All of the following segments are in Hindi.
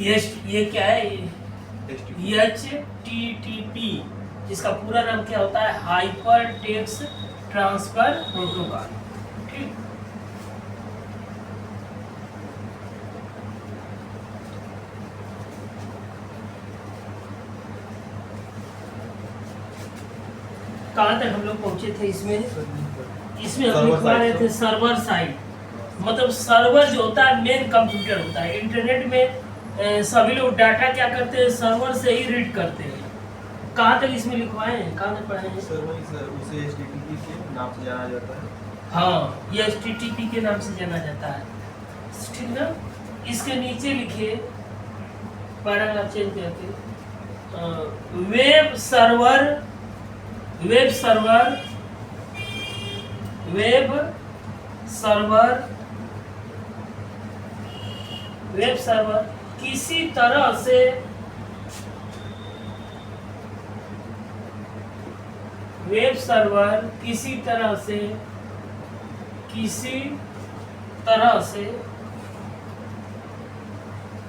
ये क्या है, एच टी टी पी, इसका पूरा नाम क्या होता है, हाइपर टेक्स्ट ट्रांसफर प्रोटोकॉल। ठीक, कहाँ तक हम लोग पहुंचे थे इसमें हम लिखवा रहे थे सर्वर साइड, मतलब सर्वर जो होता है मेन कंप्यूटर होता है। इंटरनेट में सभी लोग डाटा क्या करते हैं, सर्वर से ही रीड करते हैं। कहाँ तक इसमें लिखवाए हैं, कहाँ तक पढ़ाए हैं? सर्वर उसे एचटीटीपी के नाम से जाना जाता है। हाँ, ये एचटीटीपी के नाम से जाना जाता है, ठीक ना। इसके नीचे लिखिए, पैराग्राफ चेंज करके, web server, web server, web server, web server किसी तरह से वेब सर्वर किसी तरह से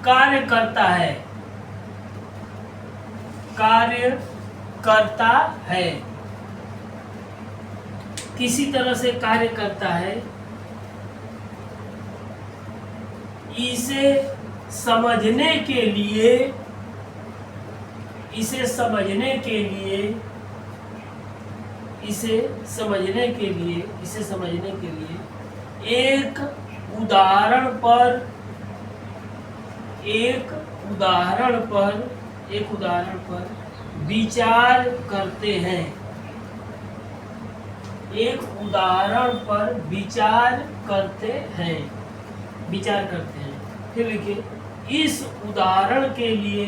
कार्य करता है, किसी तरह से कार्य करता है। इसे समझने के लिए एक उदाहरण पर विचार करते हैं, विचार करते हैं। फिर लिखिए, इस उदाहरण के लिए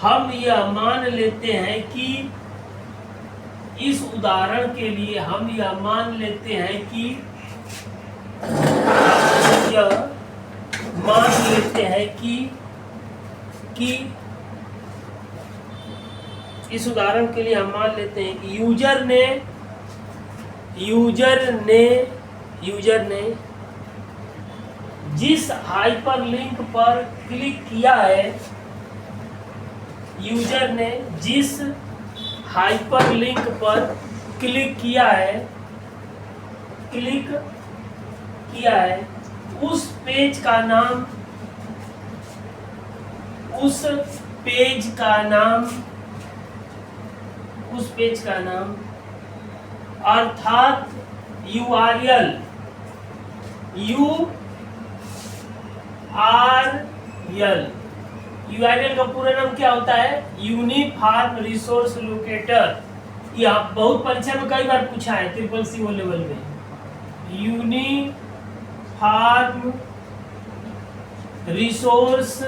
हम यह मान लेते हैं कि यूजर ने जिस हाइपरलिंक पर क्लिक किया है, उस पेज का नाम अर्थात URL का पूरा नाम क्या होता है, यूनिफॉर्म रिसोर्स लोकेटर। यह बहुत परीक्षा में कई बार पूछा है, CCC लेवल में। Uniform resource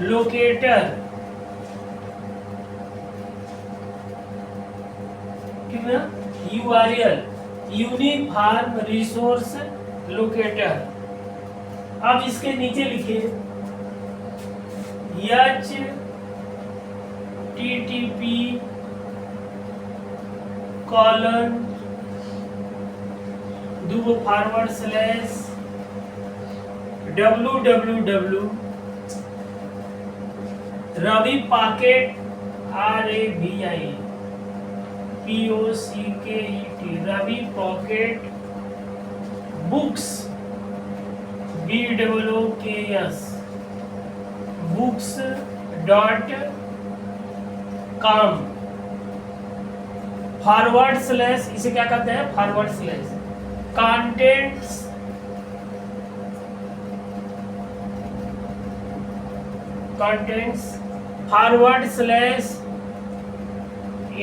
locator, URL, uniform resource locator. अब इसके नीचे लिखिए, http://www Ravi Pocket RAVIPOCKET Ravi Pocket Books BOOKS books.com / इसे क्या कहते हैं, contents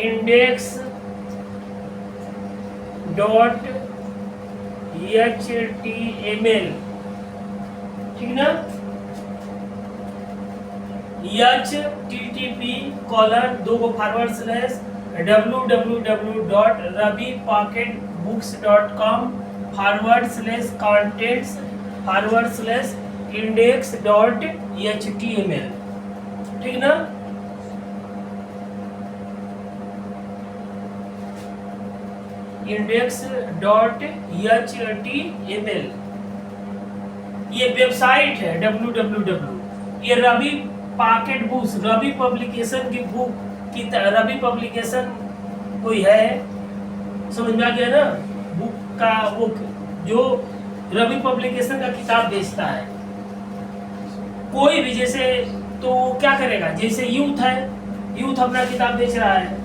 index.html, ठीक ना। http://www.ravipocketbooks.com/contents/index.html, ठीक ना। index.html ये वेबसाइट है www। ये Ravi Pocket Books, Ravi Publication की बुक की रवि पब्लिकेशन कोई है, समझ में आ गया ना। बुक का वो जो रवि पब्लिकेशन का किताब बेचता है कोई भी, जैसे तो क्या करेगा, जैसे यूथ है, यूथ अपना किताब बेच रहा है,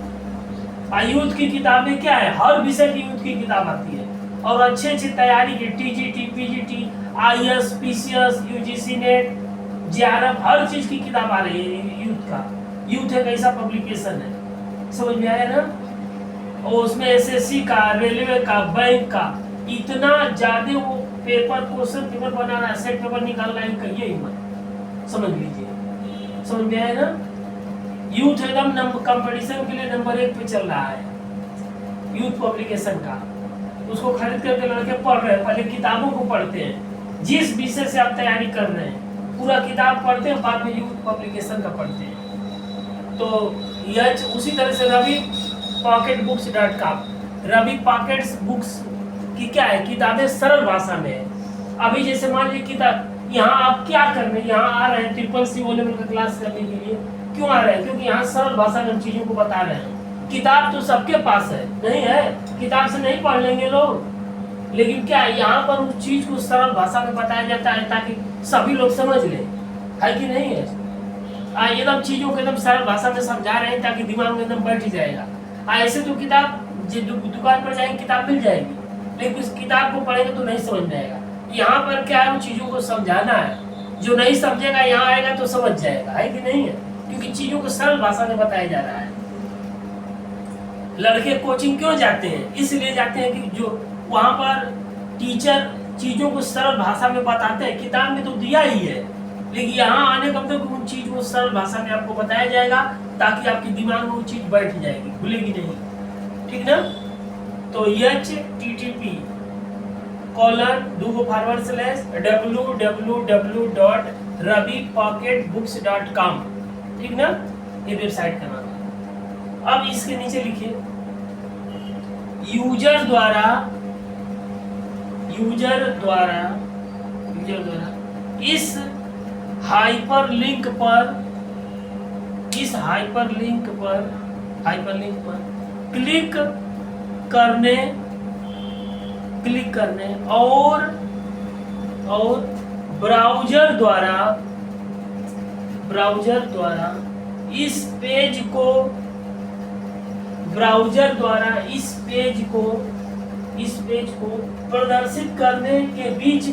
यूथ की किताब में क्या है, हर विषय की यूथ की किताब आती है और अच्छे अच्छे तैयारी के TGT, PGT, IAS, PCS, UGC NET, JRF, हर चीज की किताब आ रही है यूथ का। यूथ एक ऐसा पब्लिकेशन है, समझ में आया ना। और उसमें एसएससी का, रेलवे का, बैंक का इतना ज्यादा वो पेपर, क्वेश्चन पेपर बना रहा है, सेट पेपर निकाल रहा है, कहिए ही मत, समझ लीजिए। समझ में आया ना। यूथ एकदम कंपटीशन के लिए नंबर 1 पे चल रहा है यूथ पब्लिकेशन का। उसको खरीद करके लड़के पढ़ रहे हैं, पहले किताबों को पढ़ते हैं, जिस विषय से आप तैयारी कर रहे हैं पूरा किताब पढ़ते हैं, बाद में यूथ पब्लिकेशन का पढ़ते हैं। तो यह उसी तरह से Ravi Pocket Books .com, Ravi Pockets Books की क्या है, किताबें सरल भाषा में है। अभी जैसे मान लीजिए किताब, यहाँ आप क्या करने यहाँ आ रहे हैं CCC O लेवल का क्लास करने के लिए, क्यों आ रहे हैं, क्योंकि यहाँ सरल भाषा में चीजों को बता रहे हैं। किताब तो सबके पास है, नहीं है, किताब से नहीं पढ़ लेंगे लोग, लेकिन क्या है यहाँ पर उस चीज को सरल भाषा में बताया जाता है ताकि सभी लोग समझ ले, है कि नहीं है। एकदम चीजों को एकदम सरल भाषा में समझा रहे हैं ताकि दिमाग में एकदम बैठ जाएगा। ऐसे तो किताब दुकान पर जाएंगे किताब मिल जाएगी, लेकिन उस किताब को पढ़ेंगे तो नहीं समझ में आएगा। यहाँ पर क्या है, उन चीजों को समझाना है, जो नहीं समझेगा यहाँ आएगा तो समझ जाएगा, है कि नहीं है, क्योंकि चीजों को सरल भाषा में बताया जा रहा है। लड़के कोचिंग क्यों जाते हैं, इसलिए जाते हैं कि जो वहाँ पर टीचर चीजों को सरल भाषा में बताते हैं, किताब में तो दिया ही है, लेकिन यहाँ आने का मतलब उन चीज को सरल भाषा में आपको बताया जाएगा ताकि आपके दिमाग में वो चीज बैठ जाएगी, भूलेगी नहीं, ठीक ना। तो http://www.ravipocketbooks.com, ठीक ना, ये वेबसाइट का नाम है। अब इसके नीचे लिखिए यूजर द्वारा इस हाइपरलिंक पर क्लिक करने और ब्राउज़र द्वारा इस पेज को प्रदर्शित करने के बीच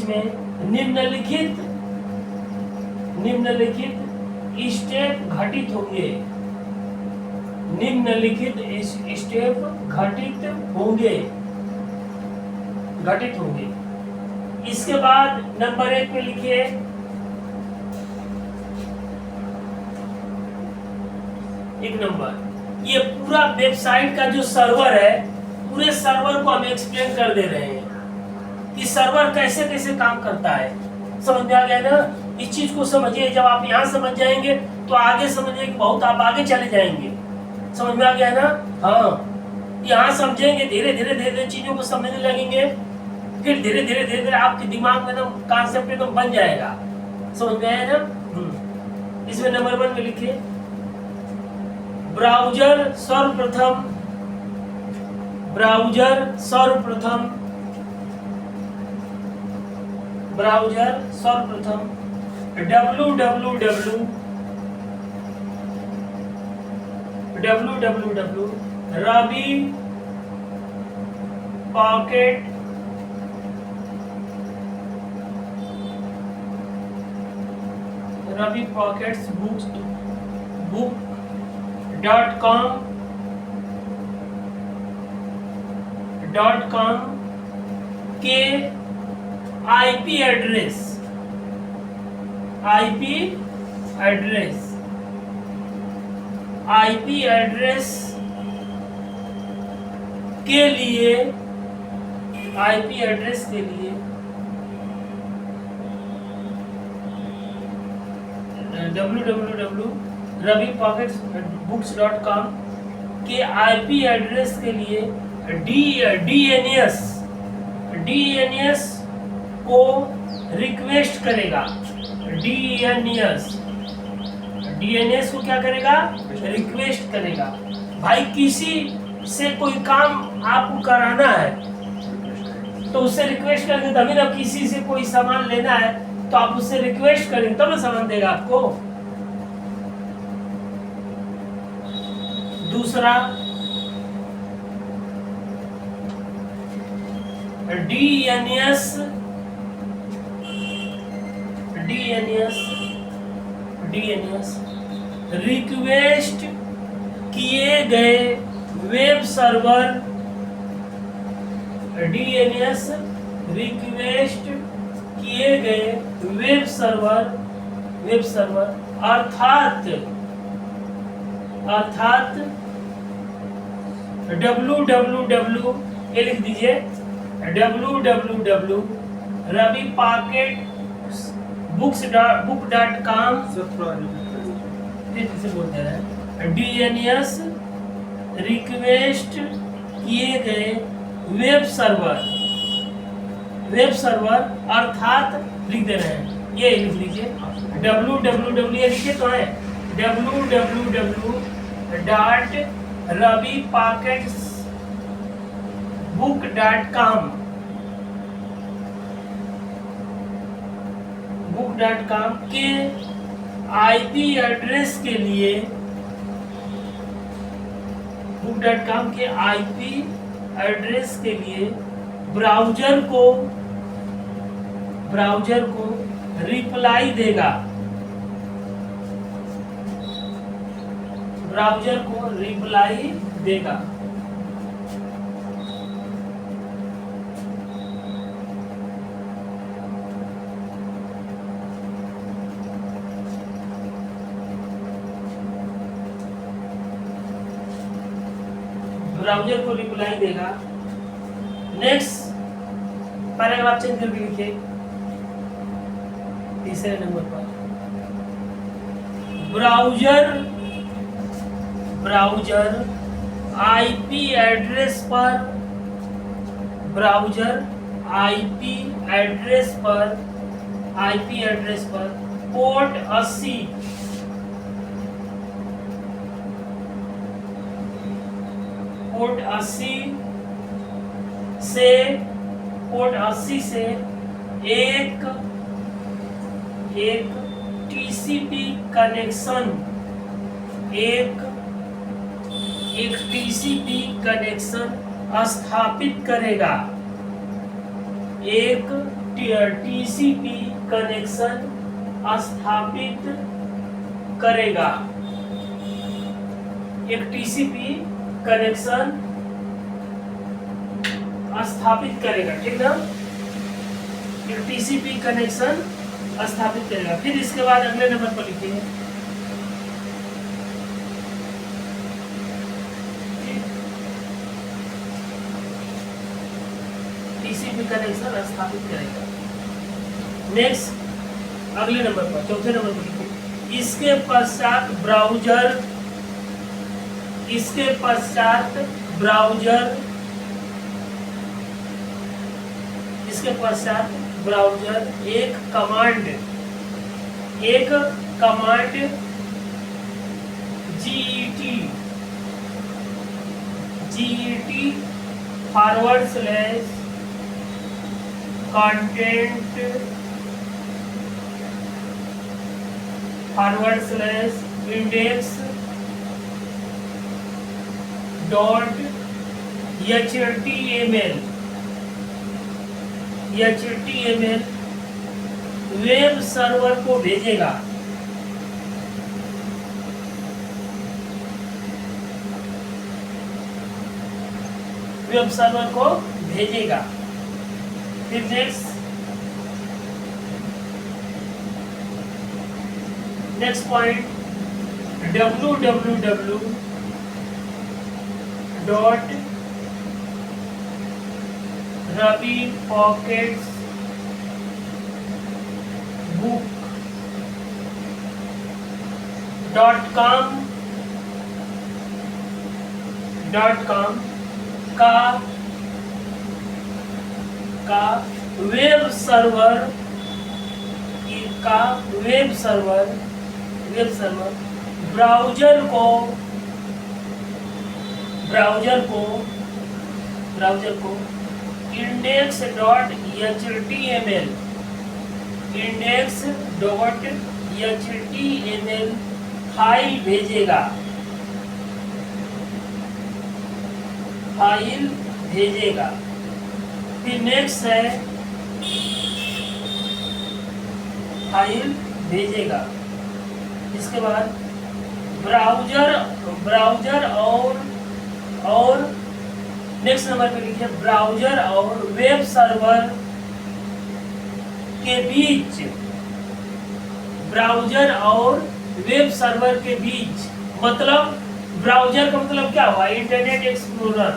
में निम्नलिखित स्टेप घटित होंगे। इसके बाद नंबर 1 पे लिखिए एक नंबर, ये पूरा वेबसाइट का जो सर्वर है, पूरे सर्वर को हम एक्सप्लेन कर दे रहे हैं कि सर्वर कैसे कैसे काम करता है। समझ में आ गया ना। इस चीज को समझिए, जब आप यहाँ समझ जाएंगे तो आगे समझिए कि बहुत आप आगे चले जाएंगे। समझ में आ गया ना। हाँ, यहाँ समझेंगे, धीरे धीरे चीजों को समझने लगेंगे, फिर धीरे धीरे आपके दिमाग में एकदम कॉन्सेप्ट एकदम बन जाएगा। समझ में आया ना। इसमें नंबर 1 में लिखिए ब्राउज़र सर्वप्रथम ravipocketbooks.com के आईपी एड्रेस के लिए www.ravipocketbooks.com के आईपी एड्रेस के लिए डीएनएस को रिक्वेस्ट करेगा। डीएनएस को क्या करेगा? रिक्वेस्ट करेगा। भाई किसी से कोई काम आपको कराना है तो उससे रिक्वेस्ट करेंगे तभी ना। किसी से कोई सामान लेना है तो आप उससे रिक्वेस्ट करेंगे तब ना सामान देगा आपको। दूसरा, डीएनएस रिक्वेस्ट किए गए वेब सर्वर अर्थात www ये लिख दीजिए www.ravipocketbooks.com फिर से बोलते हैं डीएनएस रिक्वेस्ट किए गए वेब सर्वर अर्थात लिख दे रहे हैं। ये लिख लीजिए www ये लिखिए तो है www.ravipocketbook.com के आईपी एड्रेस के लिए book.com के आईपी एड्रेस के लिए ब्राउज़र को रिप्लाई देगा। नेक्स्ट पैराग्राफ चेंज करके लिखिए तीसरे नंबर पर ब्राउज़र आईपी एड्रेस पर पोर्ट 80 से एक टीसीपी कनेक्शन स्थापित करेगा। एक टीसीपी कनेक्शन स्थापित करेगा। ठीक ना? एक टीसीपी कनेक्शन स्थापित करेगा। फिर इसके बाद अगले नंबर पर लिखिए टीसीपी कनेक्शन स्थापित करेगा। नेक्स्ट अगले नंबर पर चौथे नंबर पर लिखिए इसके पश्चात ब्राउज़र एक command GET index.html web server को भेजेगा। फिर नेक्स्ट पॉइंट .com का वेब सर्वर ब्राउज़र को index.html फाइल भेजेगा। फिर नेक्स्ट है फाइल भेजेगा। इसके बाद ब्राउज़र और नेक्स्ट नंबर पे लिखिए ब्राउज़र और वेब सर्वर के बीच मतलब ब्राउज़र का मतलब क्या हुआ? इंटरनेट एक्सप्लोरर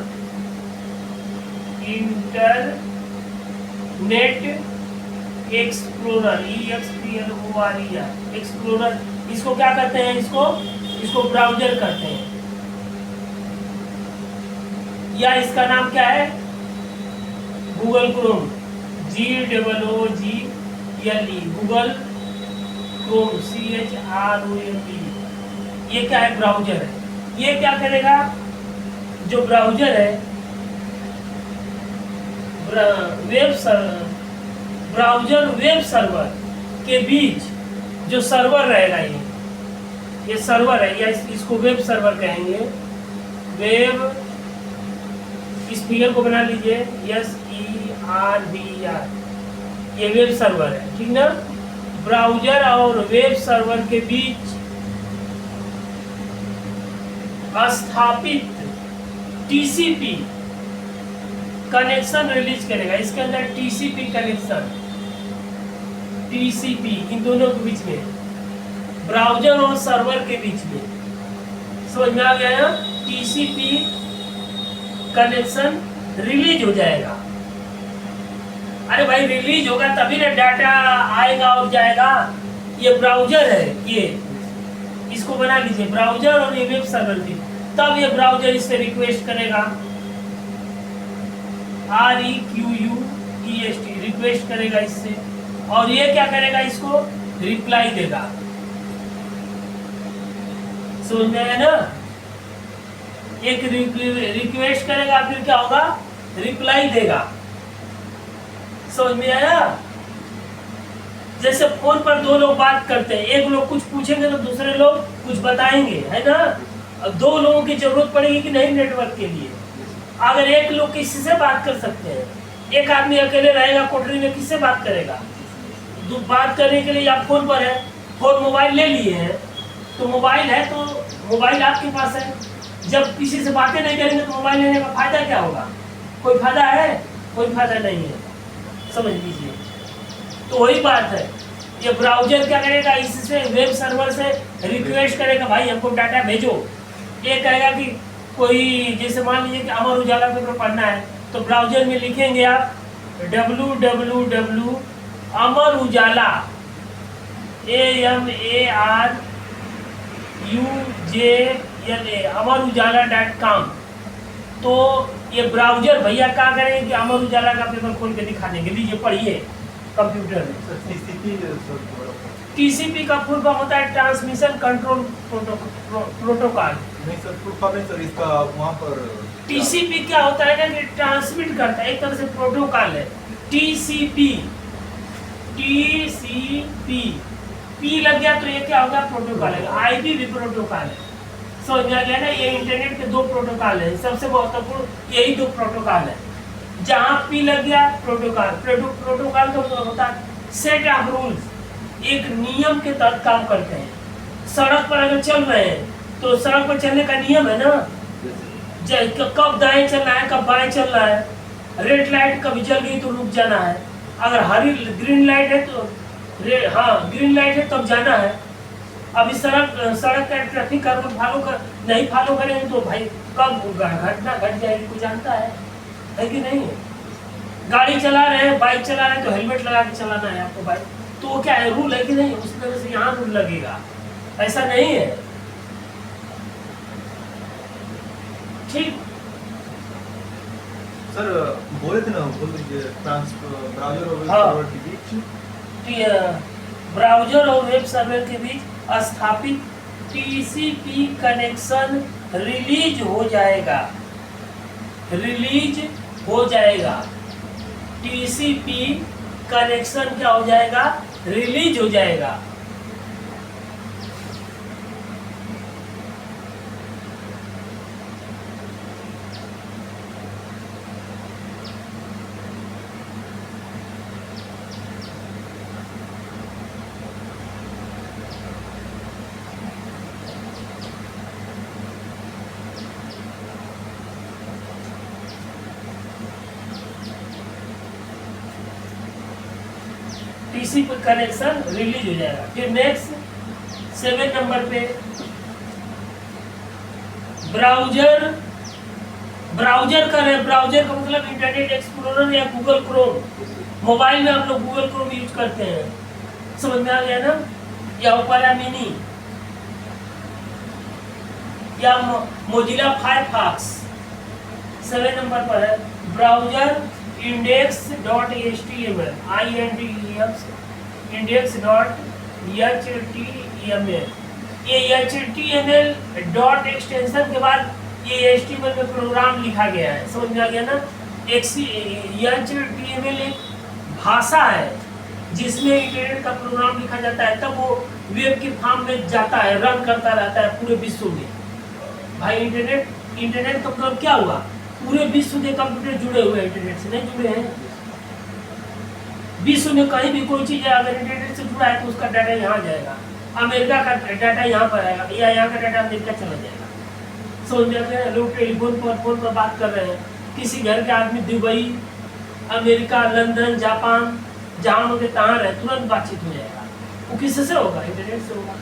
एक्सप्लोरर इसको क्या करते हैं? इसको ब्राउज़र कहते हैं। या इसका नाम क्या है? Google Chrome GOOGLE Google Chrome CHROME। ये क्या है? ब्राउज़र है। ये क्या करेगा? जो ब्राउज़र है ब्राउज़र वेब सर्वर के बीच जो सर्वर रहेगा, ये सर्वर है या इसको वेब सर्वर कहेंगे। वेब इस फिगर को बना लीजिए SERVR, ये वेब सर्वर है, ठीक ना। ब्राउज़र और वेब सर्वर के बीच स्थापित TCP कनेक्शन रिलीज करेगा। इसके अंदर TCP कनेक्शन, इन दोनों के बीच में, ब्राउज़र और सर्वर के बीच में, समझ में आ गया ना? TCP कनेक्शन रिलीज हो जाएगा। अरे भाई रिलीज होगा तभी ना डाटा आएगा और जाएगा। ये ब्राउज़र है, ये इसको बना लीजिए ब्राउज़र और ये वेब सर्वर भी। तब ये ब्राउज़र इससे रिक्वेस्ट करेगा, REQUEST रिक्वेस्ट करेगा इससे, और ये क्या करेगा? इसको रिप्लाई देगा। समझ में आया ना? एक रिक्वेस्ट करेगा, फिर क्या होगा? रिप्लाई देगा। समझ में आया? जैसे फोन पर दो लोग बात करते हैं, एक लोग कुछ पूछेंगे तो दूसरे लोग कुछ बताएंगे, है ना। दो लोगों की जरूरत पड़ेगी कि नहीं नेटवर्क के लिए। अगर एक लोग किसी से बात कर सकते हैं, एक आदमी अकेले रहेगा कोठरी में, किससे बात करेगा? बात करने के लिए आप फोन पर है, फोन मोबाइल ले लिए हैं, तो मोबाइल है तो मोबाइल आपके पास है। जब किसी से बातें नहीं करेंगे तो मोबाइल लेने का फायदा क्या होगा? कोई फायदा है? कोई फायदा नहीं है, समझ लीजिए। तो वही बात है, ये ब्राउज़र क्या करेगा? इससे वेब सर्वर से रिक्वेस्ट करेगा, भाई हमको डाटा भेजो। ये कहेगा कि कोई, जैसे मान लीजिए कि अमर उजाला पेपर पढ़ना है, तो ब्राउज़र में लिखेंगे आप www अमर उजाला AMARUJLA अमरउजाला.com। तो ये ब्राउज़र भैया क्या करेंगे कि अमर उजाला का पेपर खोल के दिखा देंगे, लीजिए पढ़िए कंप्यूटर में। TCP का फुल फॉर्म होता है ट्रांसमिशन कंट्रोल प्रोटोकॉल। नहीं सर, फुल फॉर्म नहीं सर, इसका वहाँ पर TCP क्या होता है ना कि ट्रांसमिट करता है, एक तरह से प्रोटोकॉल है। TCP P लग गया तो ये क्या होगा? प्रोटोकॉल है। IP भी प्रोटोकॉल है। समझ में आ गया ना? ये इंटरनेट के दो प्रोटोकॉल है, सबसे महत्वपूर्ण यही दो प्रोटोकॉल है। जहाँ P लग गया प्रोटोकॉल का मतलब होता है सेट ऑफ रूल्स, एक नियम के तहत काम करते हैं। सड़क पर अगर चल रहे हैं तो सड़क पर चलने का नियम है ना, कब दाएं चलना है, कब बाएं चलना है। रेड लाइट कभी जल गई तो रुक जाना है, अगर ग्रीन लाइट है तो ग्रीन लाइट है तब जाना है। अब इस सड़क का ट्रैफिक का रूल नहीं फॉलो करेंगे तो भाई कब घटना घट जाएगी, कोई जानता है कि नहीं? गाड़ी चला रहे हैं, बाइक चला रहे हैं तो हेलमेट लगा के चलाना है आपको बाइक, तो वो क्या है? रूल है कि नहीं? उसी तरह से यहाँ रूल लगेगा। ऐसा नहीं है, ठीक। सर बोले थे ना, बोल दीजिए ब्राउजर और वेब हाँ। सर्वर के बीच ब्राउजर और वेब सर्वर के बीच स्थापित टीसीपी कनेक्शन रिलीज हो जाएगा, रिलीज हो जाएगा। टीसीपी कनेक्शन क्या हो जाएगा, रिलीज हो जाएगा। टीसीपी कनेक्शन रिलीज हो जाएगा। फिर नेक्स्ट 7 नंबर पे ब्राउजर, ब्राउजर का है, ब्राउजर का मतलब इंटरनेट एक्सप्लोरर या गूगल क्रोम। मोबाइल में आप लोग गूगल क्रोम यूज करते हैं, समझ में आ गया ना, या ओपेरा मिनी या मोजिला फायरफॉक्स। 7 नंबर पर है ब्राउजर index.html, index.html। ये HTML डॉट एक्सटेंशन के बाद ये HTML में प्रोग्राम लिखा गया है, समझ में आ गया ना। HTML एक भाषा है जिसमें इंटरनेट का प्रोग्राम लिखा जाता है, तब वो वेब के फॉर्म में जाता है, रन करता रहता है पूरे विश्व में। भाई इंटरनेट का मतलब क्या हुआ, पूरे विश्व के कंप्यूटर जुड़े हुए हैं, इंटरनेट से नहीं जुड़े हैं। विश्व में कहीं भी कोई चीज है अगर इंटरनेट से जुड़ा है तो उसका डाटा यहाँ जाएगा, अमेरिका का डाटा यहाँ पर आएगा या यहाँ का डाटा अमेरिका चला जाएगा। समझ में आते हैं। लोग टेलीफोन पर बात कर रहे हैं, किसी घर के आदमी दुबई, अमेरिका, लंदन, जापान, जहाँ होंगे तहाँ रहे, तुरंत बातचीत हो जाएगा। वो किससे होगा, इंटरनेट से होगा,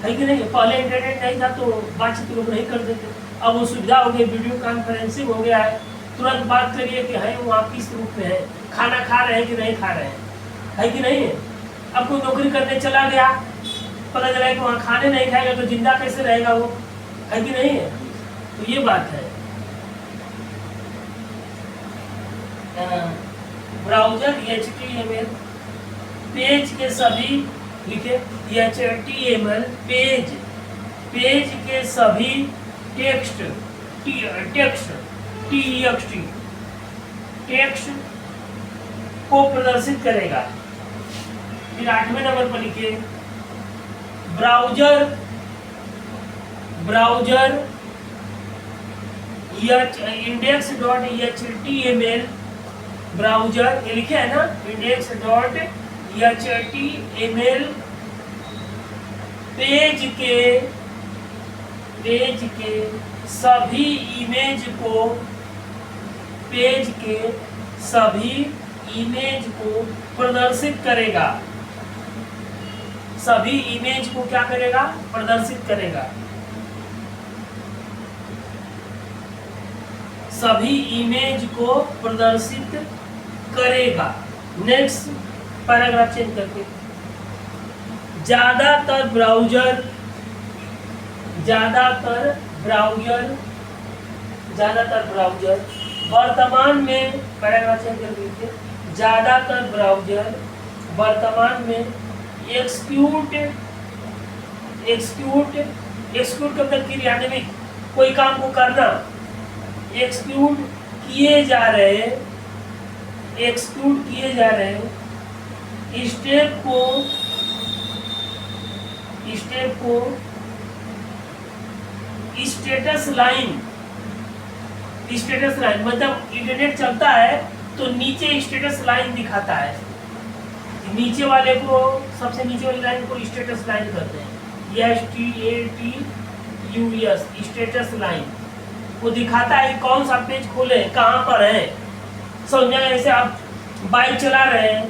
है कि नहीं। पहले इंटरनेट नहीं था तो बातचीत लोग नहीं कर देते, अब वो सुविधा हो गई, वीडियो कॉन्फ्रेंसिंग हो गया है, तुरंत बात करिए कि है वो आप किस रूप में है, खाना खा रहे हैं कि नहीं खा रहे हैं, है कि नहीं है। अब कोई नौकरी करने चला गया, पता चला कि वहाँ खाने नहीं खाएगा तो जिंदा कैसे रहेगा वो, है कि नहीं है। तो ये बात है। ब्राउजर HTML पेज के सभी लिखे, HTML पेज के सभी टेक्स्ट को प्रदर्शित करेगा। फिर 8वें नंबर पर लिखिए ब्राउजर index.html, ब्राउजर ये लिखे है ना, index.html पेज के सभी इमेज को प्रदर्शित करेगा। सभी इमेज को क्या करेगा, प्रदर्शित करेगा। सभी इमेज को प्रदर्शित करेगा। नेक्स्ट पैराग्राफ चेंज करके, ज्यादातर ब्राउजर वर्तमान में, पैराग्राफ चेंज कर दीजिए, ज्यादातर ब्राउजर वर्तमान में एक्सिक्यूट का मतलब क्रियान्वित, कोई काम को करना, एक्सिक्यूट किए जा रहे स्टेप को स्टेटस लाइन मतलब इंटरनेट चलता है तो नीचे स्टेटस लाइन दिखाता है, नीचे वाले को, सबसे नीचे वाली लाइन को स्टेटस लाइन कहते हैं, STATUS स्टेटस लाइन। वो दिखाता है कि कौन सा पेज खोले, कहाँ पर है। समझा, जैसे आप बाइक चला रहे हैं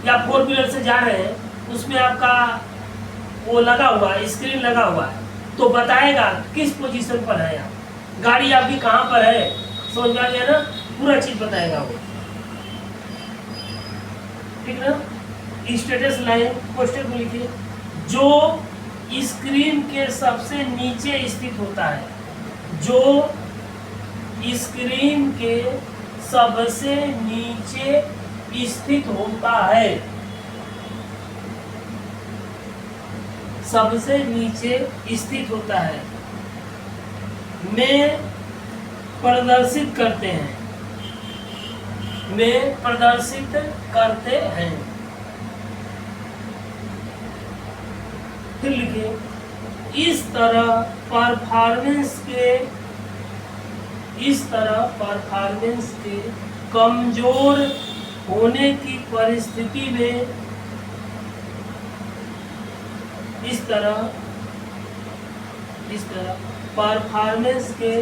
या 4 व्हीलर से जा रहे हैं, उसमें आपका वो लगा हुआ है, स्क्रीन लगा हुआ है, तो बताएगा किस पोजीशन पर है आप, गाड़ी आपकी कहाँ पर है। समझ में आ गया ना, पूरा चीज बताएगा वो, ठीक ना। स्टेटस लाइन क्वेश्चन को लिखिए, जो स्क्रीन के सबसे नीचे स्थित होता है, जो स्क्रीन के सबसे नीचे स्थित होता है, सबसे नीचे स्थित होता है, में प्रदर्शित करते हैं, में प्रदर्शित करते हैं। फिर लिखिए, इस तरह परफॉर्मेंस के कमजोर होने की परिस्थिति में, इस तरह परफॉर्मेंस के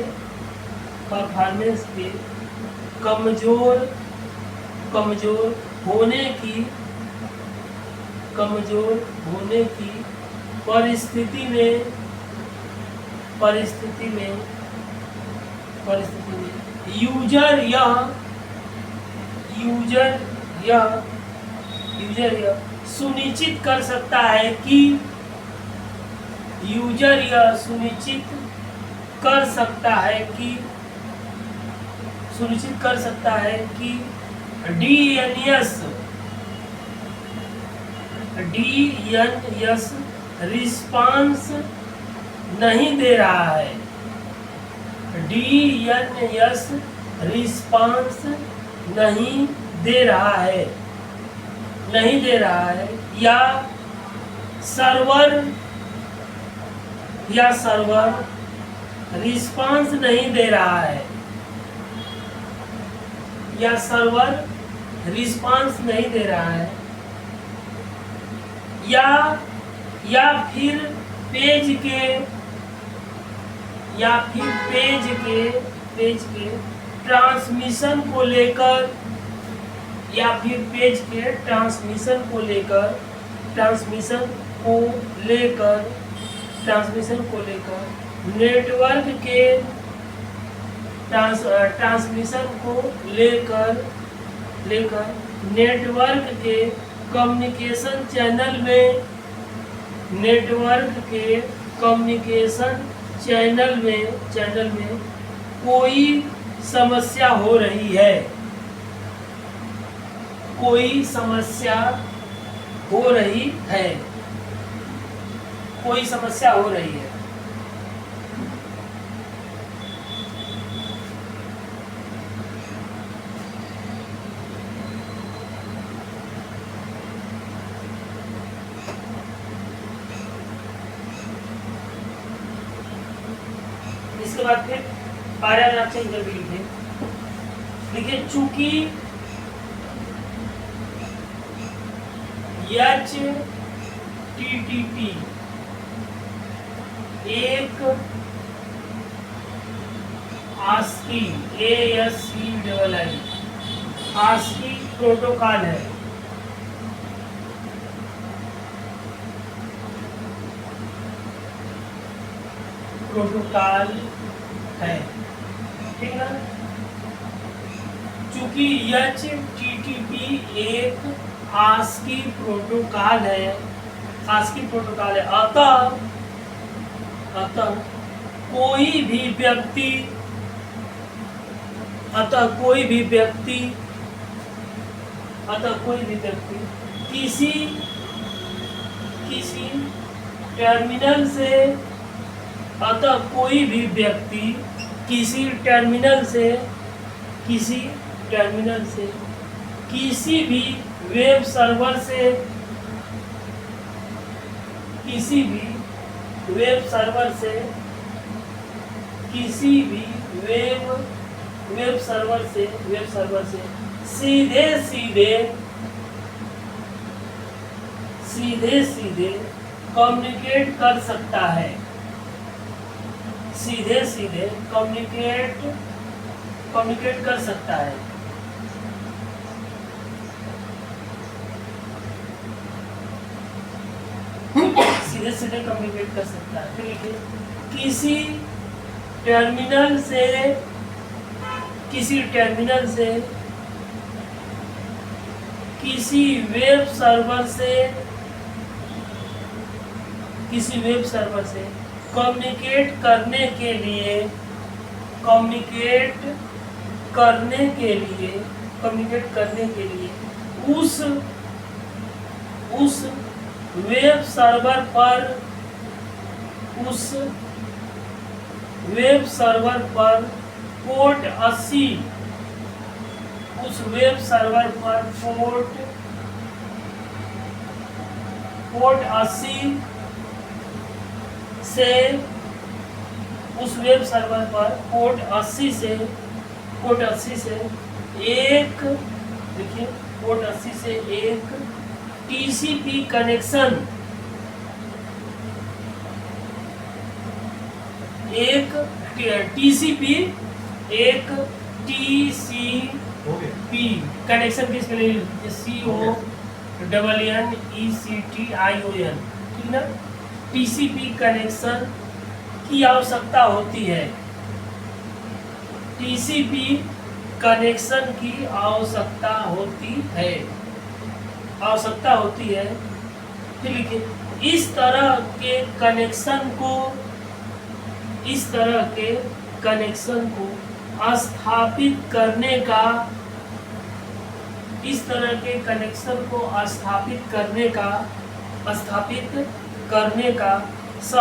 कमजोर होने की परिस्थिति में यूजर यह सुनिश्चित कर सकता है कि DNS रिस्पांस नहीं दे रहा है, DNS रिस्पांस नहीं दे रहा है, या सर्वर रिस्पांस नहीं दे रहा है, या सर्वर रिस्पांस नहीं दे रहा है, या फिर पेज के ट्रांसमिशन को लेकर, नेटवर्क के ट्रांसमिशन को लेकर नेटवर्क के कम्युनिकेशन चैनल में कोई समस्या हो रही है, कोई समस्या हो रही है। इसके बाद फिर पैराग्राफ चेंज करके लिखिए, चूंकि HTTP एक ASCII प्रोटोकॉल है, ठीक है। चूंकि HTTP एक ASCII प्रोटोकॉल है, अतः कोई भी व्यक्ति किसी टर्मिनल से किसी भी वेब सर्वर से सीधे कम्युनिकेट कर सकता है, सीधे कम्युनिकेट कर सकता है। सीधे कम्युनिकेट कर सकता है। फिर लिखिए, किसी टर्मिनल से किसी वेब सर्वर से किसी वेब सर्वर से कम्युनिकेट करने के लिए कम्युनिकेट करने के लिए उस वेब सर्वर पर पोर्ट 80 उस वेब सर्वर पर पोर्ट 80 से उस वेब सर्वर पर पोर्ट 80 से एक देखिए पोर्ट 80 से एक टीसीपी कनेक्शन एक टीसीपी कनेक्शन की स्पेलिंग CONNECTION, ठीक ना। टीसीपी कनेक्शन की आवश्यकता होती है, टीसीपी कनेक्शन की आवश्यकता होती है। फिर लिखिए इस तरह के कनेक्शन को स्थापित करने का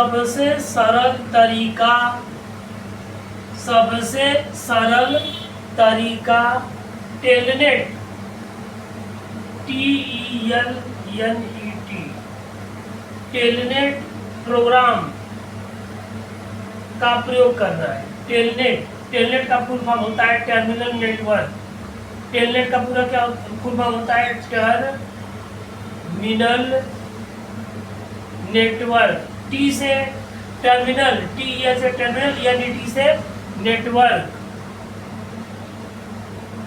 सबसे सरल तरीका टेलनेट टेलनेट प्रोग्राम का प्रयोग करना है। टेलनेट का फुल फॉर्म होता है टर्मिनल नेटवर्क। टेलनेट का पूरा क्या फुल फॉर्म होता है? Terminal network. टी से टर्मिनल, टी से टर्मिनल, यानी टी से नेटवर्क,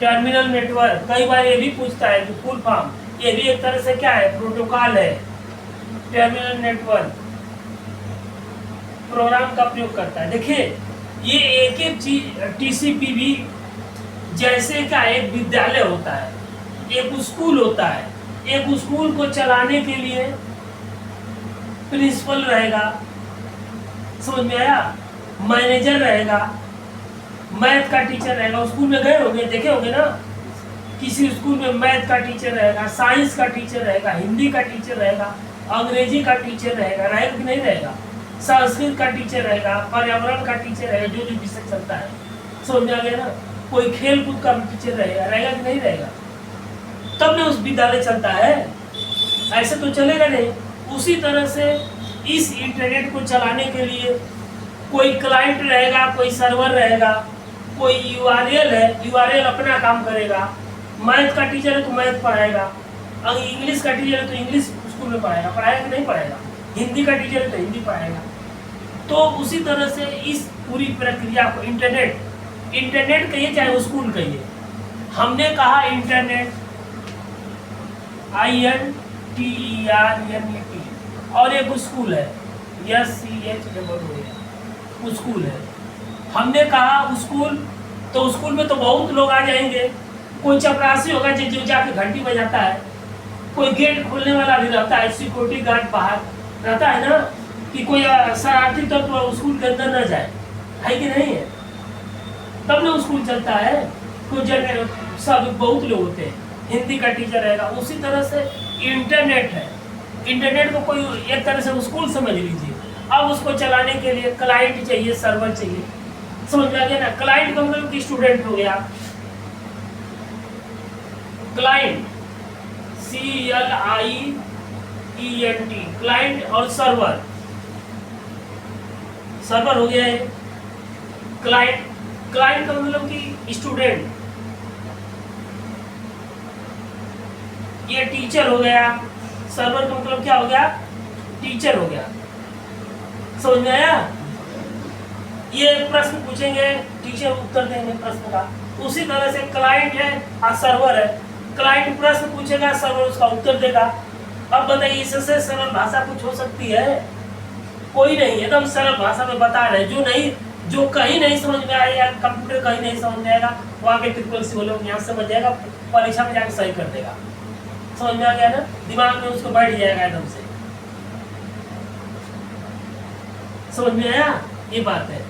टर्मिनल नेटवर्क। कई बार ये भी पूछता है कि फुल फॉर्म, ये भी एक तरह से क्या है? प्रोटोकॉल है। टर्मिनल नेटवर्क प्रोग्राम का प्रयोग करता है। देखिए ये एक चीज टीसीपी भी जैसे का एक विद्यालय होता है, एक स्कूल होता है। एक स्कूल को चलाने के लिए प्रिंसिपल रहेगा, समझ में आया? मैनेजर रहेगा, मैथ का टीचर रहेगा। स्कूल में गए होंगे, देखे होंगे ना, किसी स्कूल में मैथ का टीचर रहेगा, साइंस का टीचर रहेगा, हिंदी का टीचर रहेगा, अंग्रेजी का टीचर रहेगा कि नहीं रहेगा, संस्कृत का टीचर रहेगा, पर्यावरण का टीचर रहेगा, जो विषय चलता है, समझ में आ गया ना। कोई खेल कूद का टीचर रहेगा कि नहीं रहेगा, तब ना उस विद्यालय चलता है, ऐसे तो चलेगा नहीं। उसी तरह से इस इंटरनेट को चलाने के लिए कोई क्लाइंट रहेगा, कोई सर्वर रहेगा, कोई यूआरएल है, यूआरएल अपना काम करेगा। मैथ का टीचर है तो मैथ पढ़ाएगा, इंग्लिश का टीचर है तो इंग्लिश स्कूल में पढ़ाएगा कि नहीं पढ़ाएगा, हिंदी का टीचर है तो हिंदी पढ़ाएगा। तो उसी तरह से इस पूरी प्रक्रिया को इंटरनेट कहिए चाहे स्कूल कहिए, हमने कहा इंटरनेट INTERNET, और एक स्कूल है SCH, स्कूल है। हमने कहा स्कूल, तो स्कूल में तो बहुत लोग आ जाएंगे। कोई चपरासी होगा जो जाके घंटी बजाता है, कोई गेट खोलने वाला भी रहता है, सिक्योरिटी गार्ड बाहर रहता है ना, कि कोई शरारती तो स्कूल के अंदर न जाए, है कि नहीं है? तब ना स्कूल चलता है। कोई सब बहुत लोग होते हैं, हिंदी का टीचर रहेगा। उसी तरह से इंटरनेट है, इंटरनेट को कोई एक तरह से स्कूल समझ लीजिए। अब उसको चलाने के लिए क्लाइंट चाहिए, सर्वर चाहिए, समझ में आ गया ना। क्लाइंट का मतलब कि स्टूडेंट हो गया, क्लाइंट CLIENT, क्लाइंट, और सर्वर हो गया है। क्लाइंट का मतलब कि स्टूडेंट, ये टीचर हो गया। सर्वर का मतलब क्या हो गया? टीचर हो गया, समझ में आया? ये प्रश्न पूछेंगे, टीचर उत्तर देंगे प्रश्न का। उसी तरह से क्लाइंट है और सर्वर है। क्लाइंट प्रश्न पूछेगा, सर्वर उसका उत्तर देगा। अब बताइए इससे सरल भाषा कुछ हो सकती है? कोई नहीं, एकदम सरल भाषा में बता रहे। जो कहीं नहीं समझ में आएगा, कंप्यूटर कहीं नहीं समझ में आएगा, वहाँ के ट्रिपल लोग यहाँ समझ जाएगा, परीक्षा में जाकर सही कर देगा। समझ में आ गया ना, दिमाग में उसको बैठ जाएगा एकदम से। समझ में आया? ये बात है।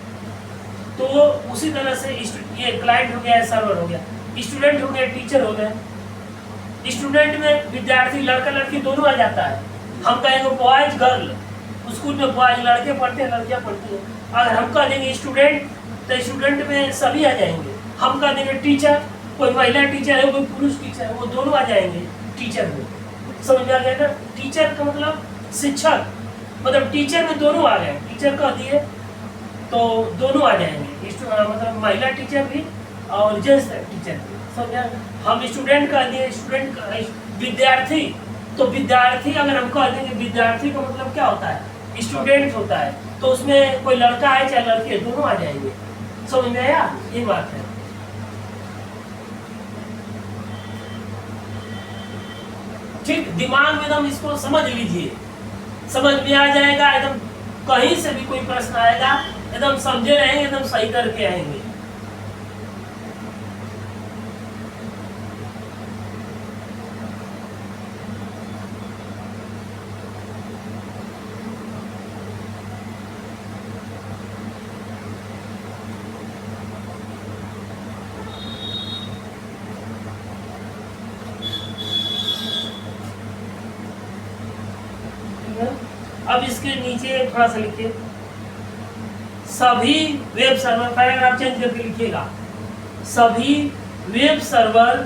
तो उसी तरह से ये क्लाइंट हो गया, सर्वर हो गया, स्टूडेंट हो गया, टीचर हो गए। स्टूडेंट में विद्यार्थी लड़का लड़की दोनों आ जाता है। हम कहेंगे बॉयज गर्ल, स्कूल में बॉयज लड़के पढ़ते हैं, लड़कियां पढ़ती हैं। अगर हम कह देंगे स्टूडेंट तो स्टूडेंट में सभी आ जाएंगे। हम कह देंगे टीचर, कोई महिला टीचर है, कोई पुरुष टीचर है, वो दोनों आ जाएंगे टीचर में। समझ में आ गया ना? टीचर का मतलब शिक्षक, मतलब टीचर में दोनों आ गए। टीचर कह दिए तो दोनों आ जाएंगे, मतलब महिला टीचर भी और जेंट्स टीचर भी। समझा? हम स्टूडेंट कह दिए, स्टूडेंट विद्यार्थी, तो विद्यार्थी अगर हम कह देंगे विद्यार्थी का मतलब क्या होता है? स्टूडेंट होता है। तो उसमें कोई लड़का है चाहे लड़की है, दोनों आ जाएंगे। समझ में आया? ये बात है। ठीक, दिमाग में एकदम इसको समझ लीजिए, समझ में आ जाएगा एकदम। कहीं से भी कोई प्रश्न आएगा एकदम समझे रहेंगे, एकदम सही करके आएंगे। अब इसके नीचे थोड़ा सा लिखिए, सभी वेब सर्वर, पैराग्राफ चेंज करके लिखिएगा, सभी वेब सर्वर,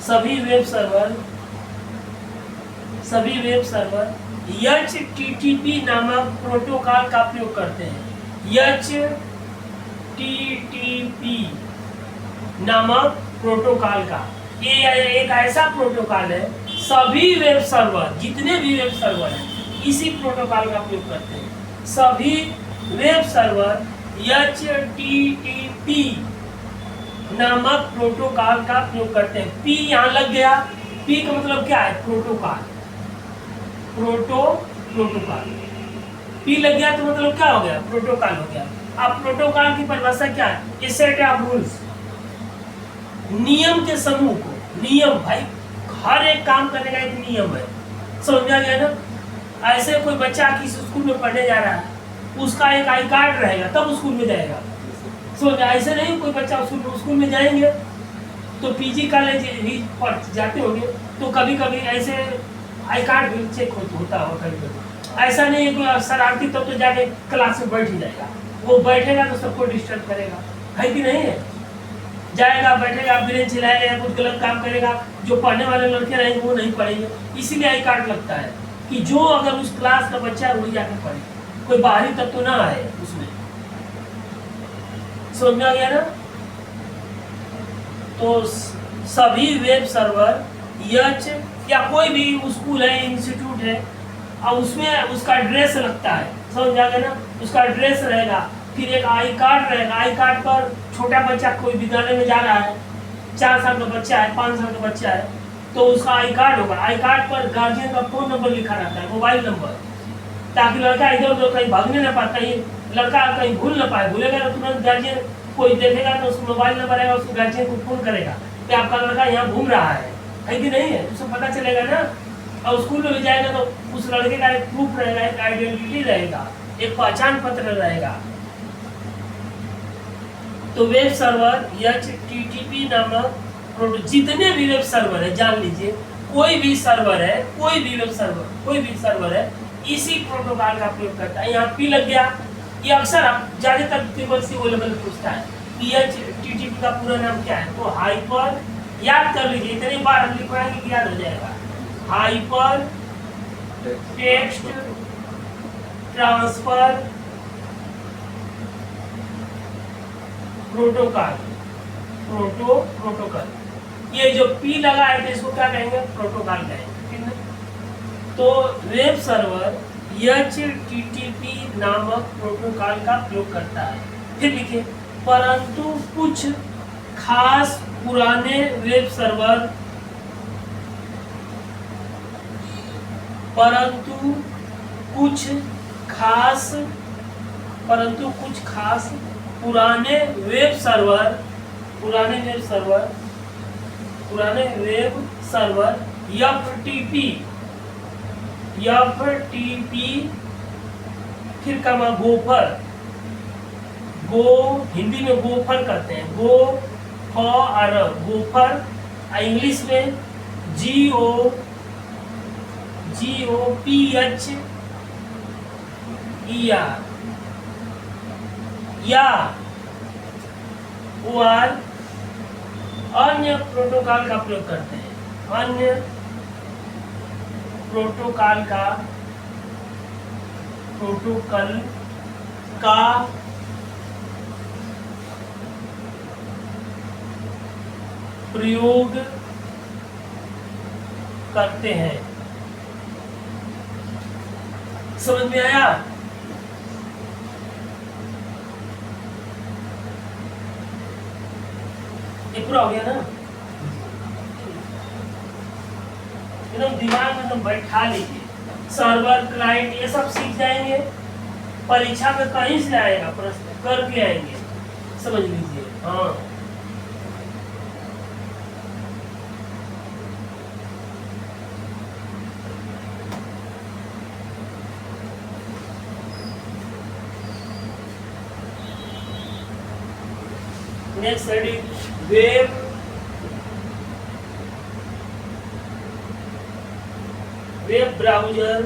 सभी वेब सर्वर, सभी वेब सर्वर HTTP नामक प्रोटोकॉल का प्रयोग करते हैं। HTTP नामक प्रोटोकॉल का, ये एक ऐसा प्रोटोकॉल है, सभी वेब सर्वर, जितने भी वेब सर्वर हैं इसी प्रोटोकॉल का प्रयोग करते हैं। सभी वेब सर्वर HTTP नामक प्रोटोकॉल का प्रयोग करते हैं। P यहाँ लग गया, P का मतलब क्या है? Protocol, protocol. P लग गया तो मतलब क्या हो गया? प्रोटोकॉल हो गया। अब प्रोटोकॉल की परिभाषा क्या है? ए सेट ऑफ रूल्स, नियम के समूह को। नियम भाई, हर एक काम करने का एक नियम है। समझ में आ गया ना? ऐसे कोई बच्चा किसी स्कूल में पढ़ने जा रहा है, उसका एक आई कार्ड रहेगा तब स्कूल में जाएगा। समझ, ऐसे नहीं कोई बच्चा स्कूल में जाएंगे तो पीजी कॉलेज ही पढ़ जाते होंगे, तो कभी कभी ऐसे आई कार्ड भी चेक होता होगा कभी कभी। ऐसा नहीं है कोई शरारती तब तो जाके क्लास में बैठ ही जाएगा, वो बैठेगा तो सबको डिस्टर्ब करेगा, है कि नहीं है? जाएगा, बैठेगा, ब्रेंच हिलाएगा, कुछ गलत काम करेगा, जो पढ़ने वाले लड़के रहेंगे वो नहीं पढ़ेंगे। इसीलिए आई कार्ड लगता है कि जो अगर उस क्लास का बच्चा है वही जाकर पढ़े, कोई बाहरी तत्व ना आए उसमें। समझ में आ गया ना? तो सभी वेब सर्वर या कोई भी स्कूल है, इंस्टीट्यूट है, और उसमें उसका ड्रेस लगता है। समझ आ गया ना? उसका ड्रेस रहेगा, फिर एक आई कार्ड रहेगा। आई कार्ड पर छोटा बच्चा कोई विद्यालय में जा रहा है, 4 साल का बच्चा है, 5 साल का बच्चा है, तो उसका आई कार्ड होगा। आई कार्ड पर गार्जियन का फोन नंबर लिखा रहता है, मोबाइल नंबर, ताकि लड़का इधर उधर कहीं भागने ना पाए, कहीं लड़का कहीं भूल ना पाए। भूलेगा तो तुरंत गार्जियन कोई देखेगा तो उसको मोबाइल नंबर आएगा, उसको गार्जियन को फोन करेगा कि आपका लड़का यहाँ घूम रहा है कि नहीं है, उसको पता चलेगा ना। और स्कूल में भी जाएगा तो उस लड़के का एक प्रूफ रहेगा, एक आइडेंटिटी रहेगा, एक पहचान पत्र रहेगा। तो वेब सर्वर HTTP नामक जितने भी वेब सर्वर है, जान लीजिए, कोई भी सर्वर है, कोई भी वेब सर्वर, कोई भी सर्वर है, इसी प्रोटोकॉल का प्रयोग करता है। यहाँ P लग गया, ये अक्सर ज्यादातर ट्रिपल सी लेवल पूछता है, HTTP का पूरा नाम क्या है? तो हाइपर, याद कर लीजिए, इतनी बार हम लिखवाएंगे कि याद हो जाएगा। Hyper text transfer protocol, protocol. ये जो P लगा है तो इसको क्या कहेंगे? प्रोटोकॉल कहेंगे, ठीक है? तो वेब सर्वर HTTP नामक प्रोटोकॉल का प्रयोग करता है। फिर लिखिए, परंतु कुछ खास पुराने वेब सर्वर, परंतु कुछ खास पुराने वेब सर्वर FTP फिर कमा गोफर, गो हिंदी में गोफर कहते हैं, गो फ और गोफर, इंग्लिश में GOPH या OR अन्य प्रोटोकॉल का प्रयोग करते हैं, अन्य प्रोटोकॉल का प्रयोग करते हैं। समझ में आया? ये पूरा हो गया ना? एकदम दिमाग में एकदम बैठा लीजिए। सर्वर, क्लाइंट, ये सब सीख जाएंगे, परीक्षा में कहीं से आएगा प्रश्न, करके आएंगे, समझ लीजिए। हाँ, next heading, web browser,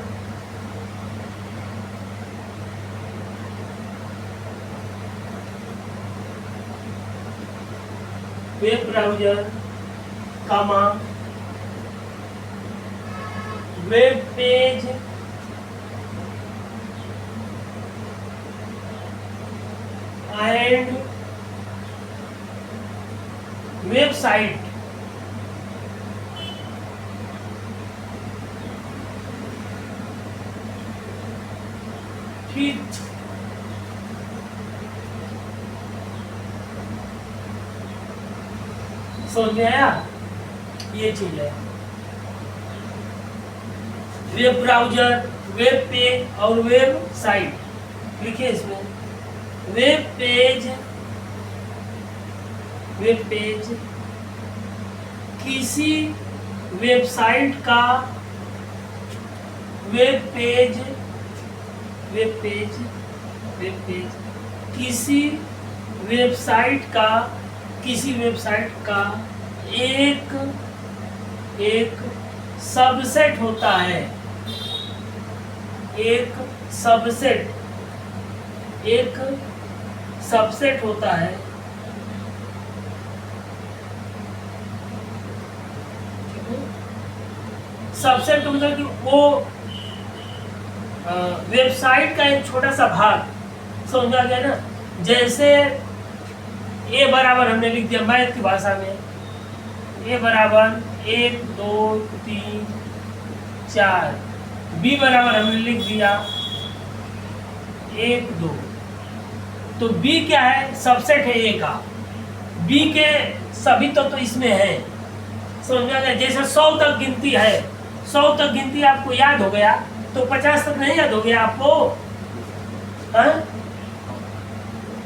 comma web page and website, ठीक। समझ में आया? ये चीज है वेब ब्राउजर, वेब पेज और वेब साइट। लिखिए इसमें वेब पेज किसी वेबसाइट का वेब पेज किसी वेबसाइट का एक सबसेट होता है, एक सबसेट होता है। सबसेट मतलब कि वो वेबसाइट का एक छोटा सा भाग, समझ आ गया ना? जैसे ए बराबर हमने लिख दिया मैथ की भाषा में, ए बराबर 1 2 3 4, बी बराबर हमने लिख दिया 1 2। तो बी क्या है? सबसेट है ए का, बी के सभी तो इसमें है, समझ में आ गया? जैसे 100 तक गिनती है, 100 तक गिनती आपको याद हो गया, तो 50 तक नहीं याद हो गया आपको?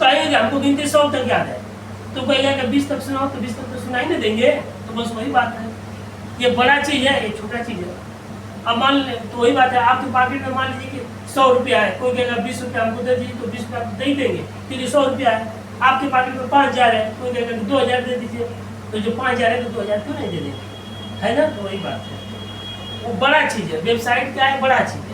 कहेंगे हमको गिनती 100 तक याद है, तो कहेगा कि 20 तक सुनाओ, तो 20 तक तो सुनाई नहीं देंगे। तो बस वही बात है, ये बड़ा चीज है, ये छोटा चीज है। अब मान ले तो वही बात है, आपके पॉकेट में मान लीजिए कि 100 रुपया है, कोई कहेगा 20 रुपया हमको दे दीजिए, तो 20 रुपया आपको दे देंगे क्योंकि 100 रुपया है। आपके पॉकेट में 5000 है, कोई कहेगा 2000 दे दीजिए, तो जो 5000 है तो 2000 क्यों नहीं दे देंगे, है ना? तो वही बात है, वो बड़ा चीज है। वेबसाइट क्या है? बड़ा चीज है।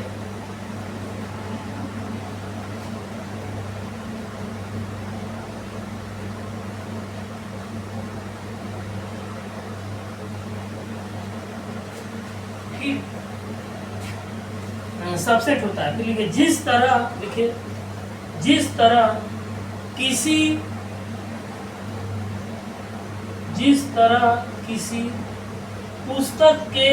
सबसेट होता है। फिर लिखिए जिस तरह किसी पुस्तक के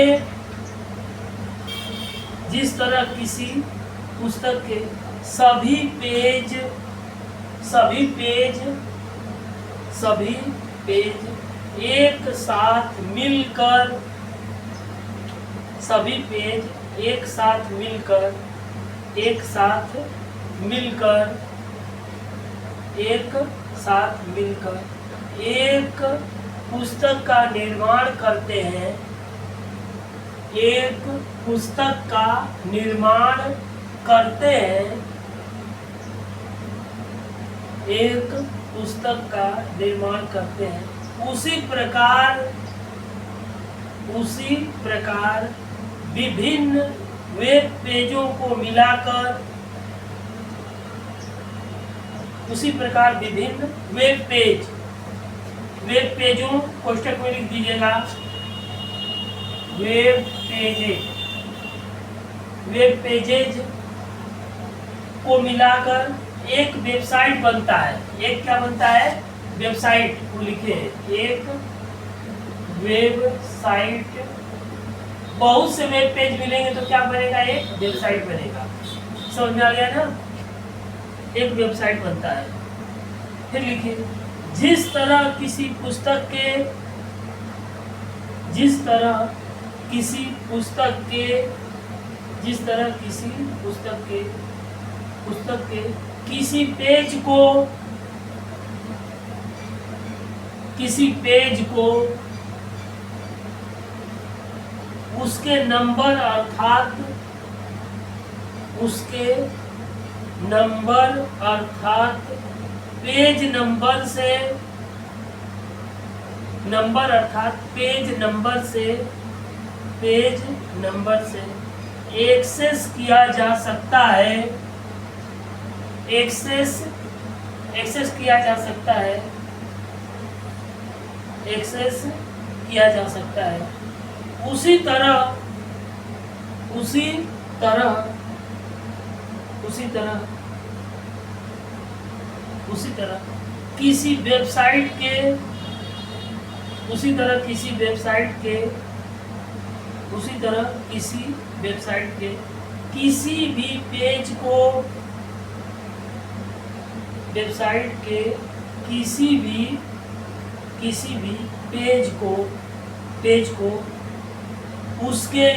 सभी पेज एक साथ मिलकर एक पुस्तक का निर्माण करते हैं, एक पुस्तक का निर्माण करते हैं, उसी प्रकार विभिन्न वेब पेजों को मिलाकर, उसी प्रकार विभिन्न वेब पेजों कोष्टक में लिख दीजिएगा, वेब पेजेज को मिलाकर एक वेबसाइट बनता है। एक क्या बनता है? वेबसाइट को लिखे, एक वेबसाइट। बहुत से वेब पेज मिलेंगे तो क्या बनेगा? एक वेबसाइट बनेगा। समझ में आ गया ना? एक वेबसाइट बनता है। फिर लिखिए, जिस तरह किसी पुस्तक के किसी पेज को उसके नंबर अर्थात पेज नंबर से एक्सेस किया जा सकता है। उसी तरह किसी वेबसाइट के किसी भी पेज को उसके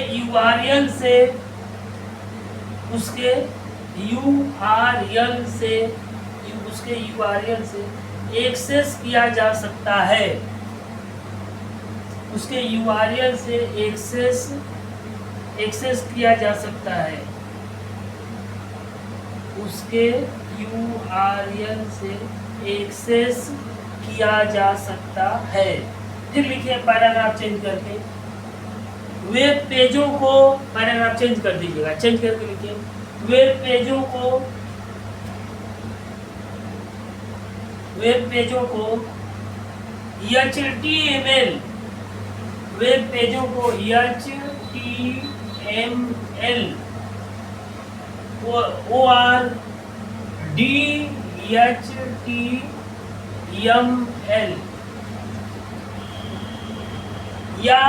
URL से एक्सेस किया जा सकता है। फिर लिखिए पैराग्राफ चेंज करके, वेब पेजों को, पैराग्राफ चेंज कर दीजिएगा, चेंज करके लिखिए, वेब पेजों को HTML या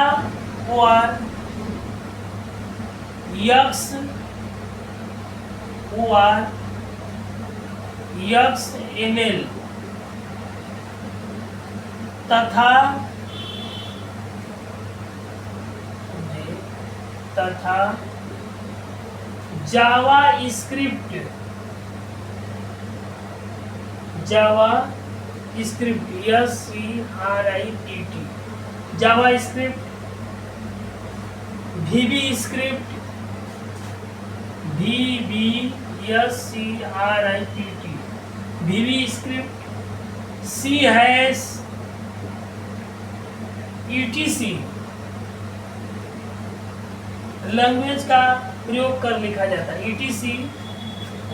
XML तथा JavaScript VBScript CHAS ETC language का प्रयोग कर लिखा जाता है। ETC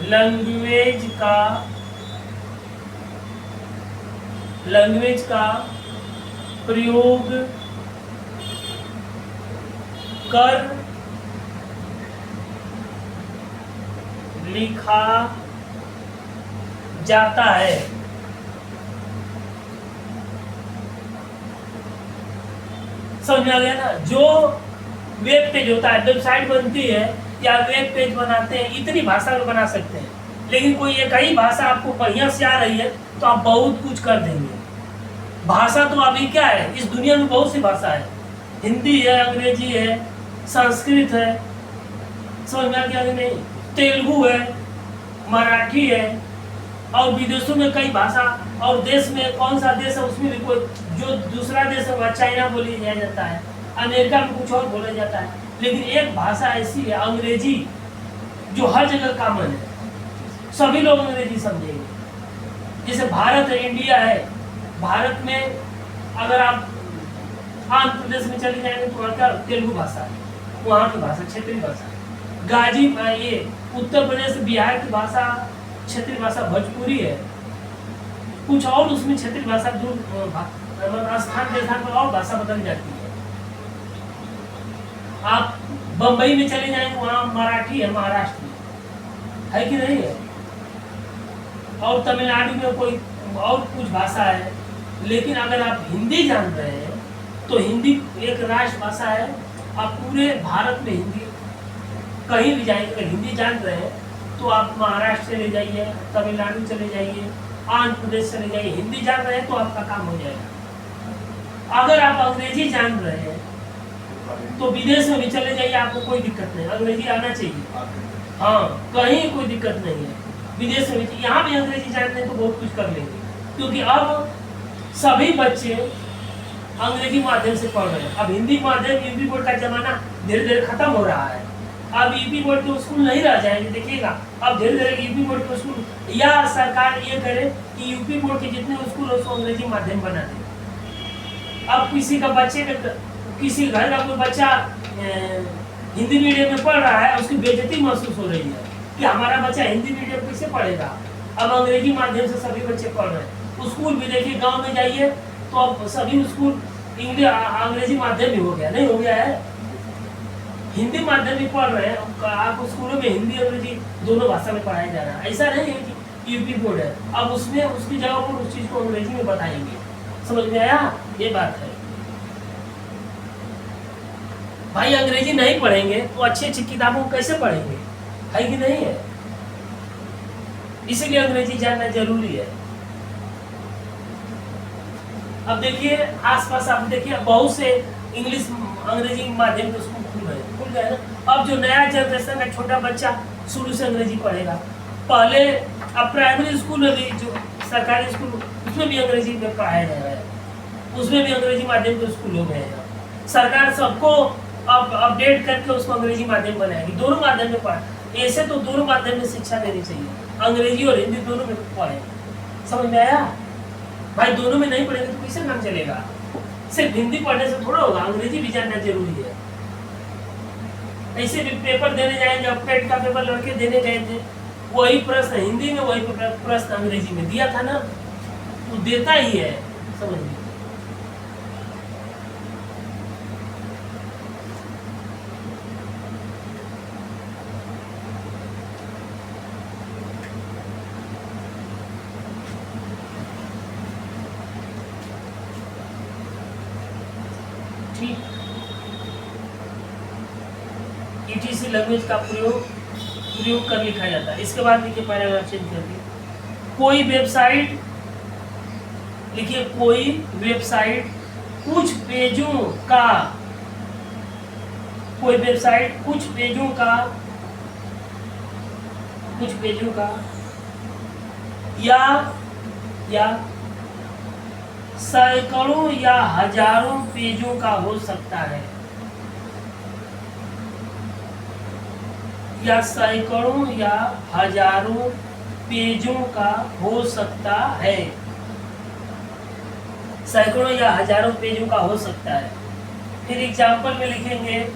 लैंग्वेज का प्रयोग कर लिखा जाता है। समझ में आ गया ना? जो वेब पेज होता है, वेबसाइट बनती है या वेब पेज बनाते हैं, इतनी भाषा में बना सकते हैं, लेकिन कोई एक ही भाषा आपको बढ़िया से आ रही है तो आप बहुत कुछ कर देंगे। भाषा तो अभी क्या है, इस दुनिया में बहुत सी भाषा है, हिंदी है, अंग्रेजी है, संस्कृत है, समझ में आ गया कि नहीं, तेलुगु है, मराठी है, और विदेशों में कई भाषा, और देश में कौन सा देश है उसमें भी कोई जो दूसरा देश है वह चाइना बोली जाता है, अमेरिका में कुछ और बोला जाता है, लेकिन एक भाषा ऐसी है अंग्रेजी जो हर जगह कॉमन है, सभी लोग अंग्रेजी समझेंगे। जैसे भारत है, इंडिया है, भारत में अगर आप आंध्र प्रदेश में चले जाएंगे तो वहाँ का तेलुगु भाषा है, वहाँ की भाषा क्षेत्रीय भाषा। गाजी ये उत्तर प्रदेश बिहार की भाषा क्षेत्रीय भाषा भोजपुरी है। कुछ और उसमें क्षेत्रीय भाषा दूर स्थान देशान पर और भाषा बदल जाती है। आप बम्बई में चले जाएंगे वहाँ मराठी है, महाराष्ट्र में है कि नहीं है, और तमिलनाडु में कोई और कुछ भाषा है। लेकिन अगर आप हिंदी जान रहे हैं तो हिंदी एक राष्ट्र भाषा है। आप पूरे भारत में हिंदी कहीं भी जाएंगे, अगर हिंदी जान रहे हैं तो आप महाराष्ट्र चले जाइए, तमिलनाडु चले जाइए, आंध्र प्रदेश चले जाइए, हिंदी जान रहे हैं तो आपका काम हो जाएगा। अगर आप अंग्रेजी जान रहे हैं तो विदेश में भी चले जाइए, आपको कोई दिक्कत नहीं, अंग्रेजी आना चाहिए। हाँ, कहीं कोई दिक्कत नहीं है, विदेश में भी, यहाँ भी अंग्रेजी जानते हैं तो बहुत कुछ कर लेंगे। क्योंकि अब सभी बच्चे अंग्रेजी माध्यम से पढ़ रहे हैं। अब हिंदी माध्यम यूपी बोर्ड का जमाना धीरे धीरे खत्म हो रहा है। अब यूपी बोर्ड के स्कूल नहीं रह जाएंगे, देखिएगा अब धीरे धीरे यूपी बोर्ड के स्कूल, या सरकार ये करे कि यूपी बोर्ड के जितने स्कूल हो उसको अंग्रेजी माध्यम बना दे। अब किसी का बच्चे का, किसी घर का कोई बच्चा हिंदी मीडियम में पढ़ रहा है, उसकी बेइज्जती महसूस हो रही है कि हमारा बच्चा हिंदी मीडियम कैसे पढ़ेगा। अब अंग्रेजी माध्यम से सभी बच्चे पढ़ रहे हैं। स्कूल भी देखिए, गांव में जाइए तो अब सभी स्कूल इंग्लिश अंग्रेजी माध्यम भी हो गया, नहीं हो गया है, हिंदी माध्यम भी पढ़ रहे हैं। आप स्कूलों में हिंदी अंग्रेजी दोनों भाषा में पढ़ाया जा रहा है। ऐसा नहीं है कि यूपी बोर्ड है, अब उसमें उसकी जगह पर उस चीज को अंग्रेजी में बताएंगे। समझ में आया? ये बात है भाई। अंग्रेजी नहीं पढ़ेंगे तो अच्छी अच्छी किताबों को कैसे पढ़ेंगे, है कि नहीं है? इसीलिए अंग्रेजी जानना जरूरी है। अब देखिए आसपास, आप देखिए बहुत से इंग्लिश अंग्रेजी माध्यम के स्कूल खुल गए ना। अब जो नया जनरेशन का छोटा बच्चा शुरू से अंग्रेजी पढ़ेगा। पहले अब प्राइमरी स्कूल में भी, जो सरकारी स्कूल, उसमें भी अंग्रेजी में पढ़ाया जा रहा है, उसमें भी अंग्रेजी माध्यम के स्कूल हो गए हैं। सरकार सबको अब अपडेट करके उसको अंग्रेजी माध्यम बनाएगी, दोनों माध्यम में पढ़े। ऐसे तो दोनों माध्यम में शिक्षा देनी चाहिए, अंग्रेजी और हिंदी दोनों में पढ़े। समझ में आया भाई? दोनों में नहीं पढ़ेंगे तो कैसे काम चलेगा? सिर्फ हिंदी पढ़ने से थोड़ा होगा, अंग्रेजी भी जानना जरूरी है। ऐसे भी पेपर देने जाएंगे, अब पेट का पेपर लड़के देने गए थे, वही प्रश्न हिंदी में, वही प्रश्न अंग्रेजी में दिया था ना, तो देता ही है। समझ लीजिए। ईटीसी लैंग्वेज का प्रयोग कर लिखा जाता है। इसके बाद लिखिए पैराग्राफ चेंज करके, कोई वेबसाइट, लिखिए कोई वेबसाइट कुछ पेजों का, कोई वेबसाइट कुछ पेजों का या सैकड़ों या हजारों पेजों का हो सकता है, या सैकड़ों या हजारों पेजों का हो सकता है, सैकड़ों या हजारों पेजों का हो सकता है। फिर एग्जाम्पल में लिखेंगे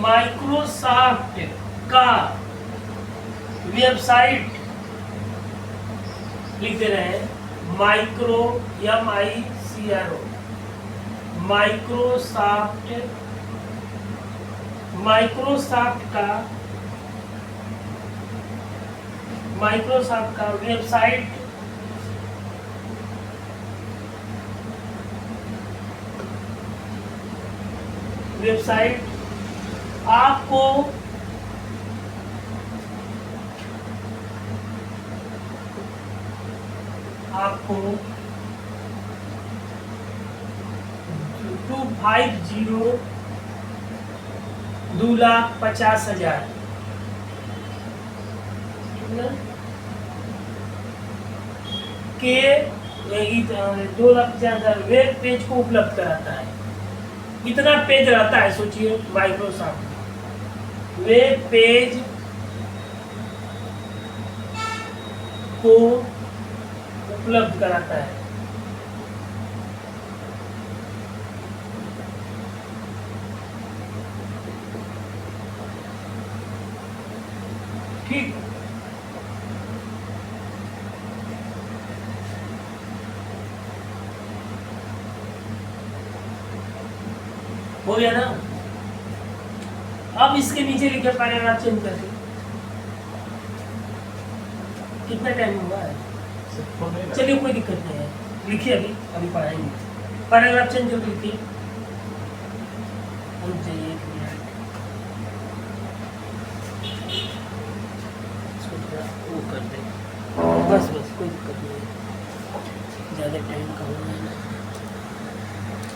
माइक्रोसॉफ्ट का वेबसाइट, लिख दे रहे हैं माइक्रो, MICRO, माइक्रोसॉफ्ट का वेबसाइट आपको आपको 250,00,000 के 2,50,000 वेब पेज को उपलब्ध कराता है। इतना पेज रहता है, सोचिए माइक्रोसॉफ्ट वे पेज को उपलब्ध कराता है। ठीक, हो गया ना। अब इसके नीचे लिखे पैराग्राफ चेंज करके कितना टाइम हुआ है? चलिए कोई दिक्कत नहीं है, लिखिए अभी पढ़ाएंगे। पैराग्राफ चेंज करके लिखिए। हम चाहिए वो कर दे, बस कोई दिक्कत नहीं है, ज़्यादा टाइम का होना है ना।